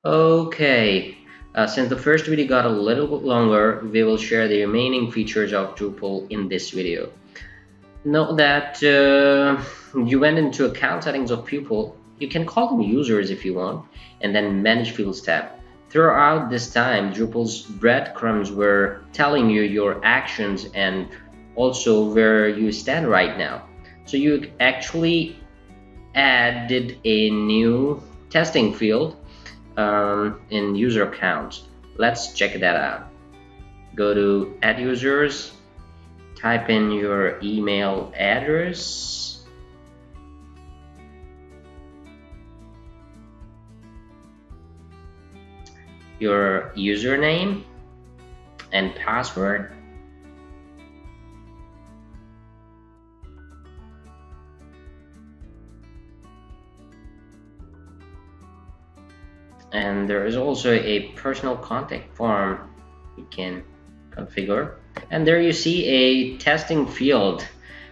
Okay, since the first video got a little bit longer, we will share the remaining features of Drupal in this video. Note that you went into account settings of pupil. You can call them users if you want, and then manage fields tab. Throughout this time, Drupal's breadcrumbs were telling you your actions and also where you stand right now. So you actually added a new testing field in user accounts. Let's check that out. Go to add users, type in your email address, your username and password, and there is also a personal contact form you can configure. And there you see a testing field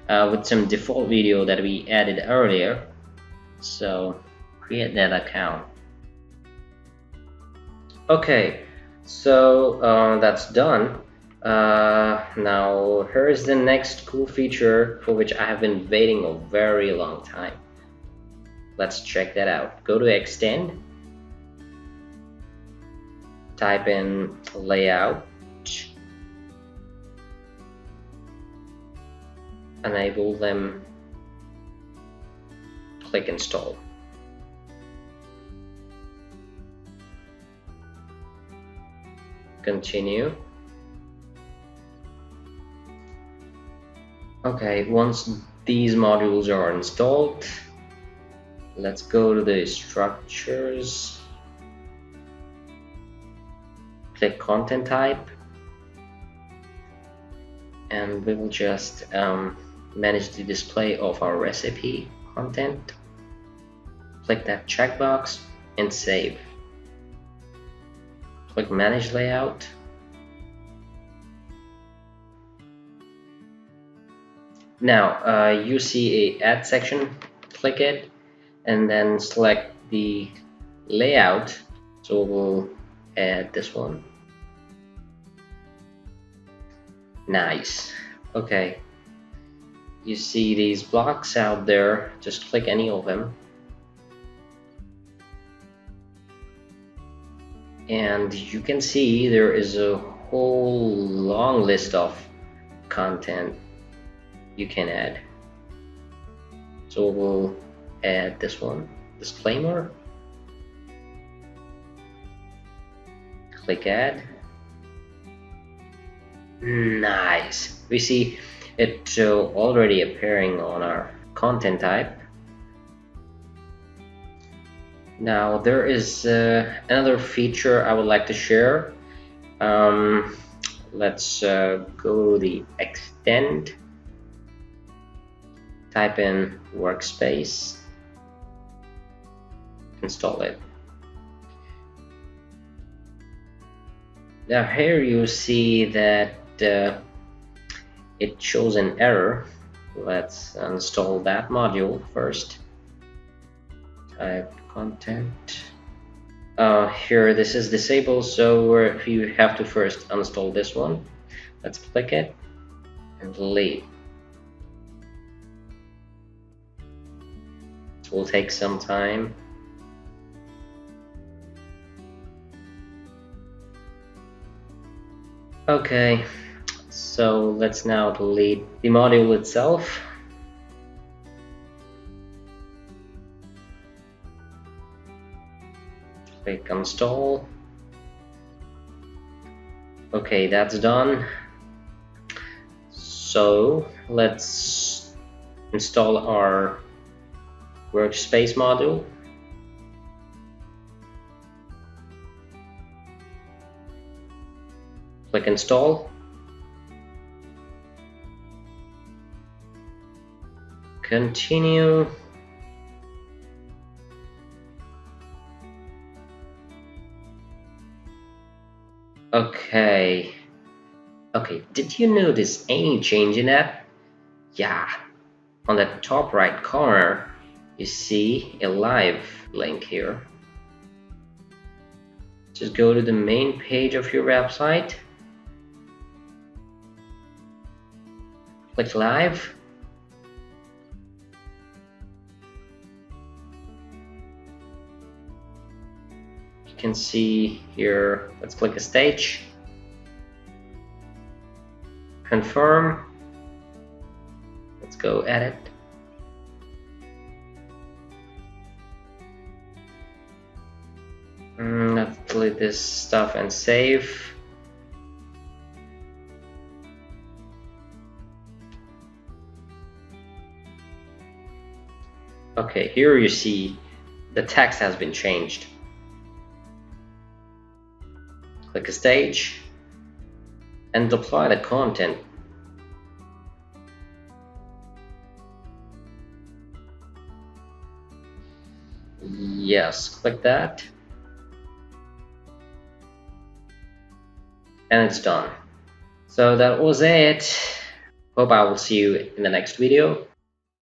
with some default video that we added earlier. So create that account. Okay, so that's done. Now here is the next cool feature for which I have been waiting a very long time. Let's check that out. Go to extend, type in layout, enable them, click install. Continue. Okay, once these modules are installed, let's go to the structures, click content type, and we will just manage the display of our recipe content. Click that checkbox and save. Click manage layout. Now you see a add section, click it and then select the layout. So we'll add this one. Nice. Okay, you see these blocks out there, just click any of them. And you can see there is a whole long list of content you can add. So we'll add this one, disclaimer. Click add. Nice. We see it already appearing on our content type. Now there is another feature I would like to share. Let's go to the extend, type in workspace, install it. Now here you see that it shows an error. Let's install that module first. Type content. Here this is disabled, so you have to first install this one. Let's click it and delete. It will take some time. Okay, so let's now delete the module itself. Click install. Okay, that's done. So let's install our workspace module. Click install. Continue. Okay, did you notice any change in that? Yeah, on the top right corner you see a live link here. Just go to the main page of your website, click live. You can see here, let's click a stage, confirm, let's go edit. Let's delete this stuff and save. Okay, here you see the text has been changed. Click a stage and apply the content. Yes, click that. And it's done. So that was it. Hope I will see you in the next video.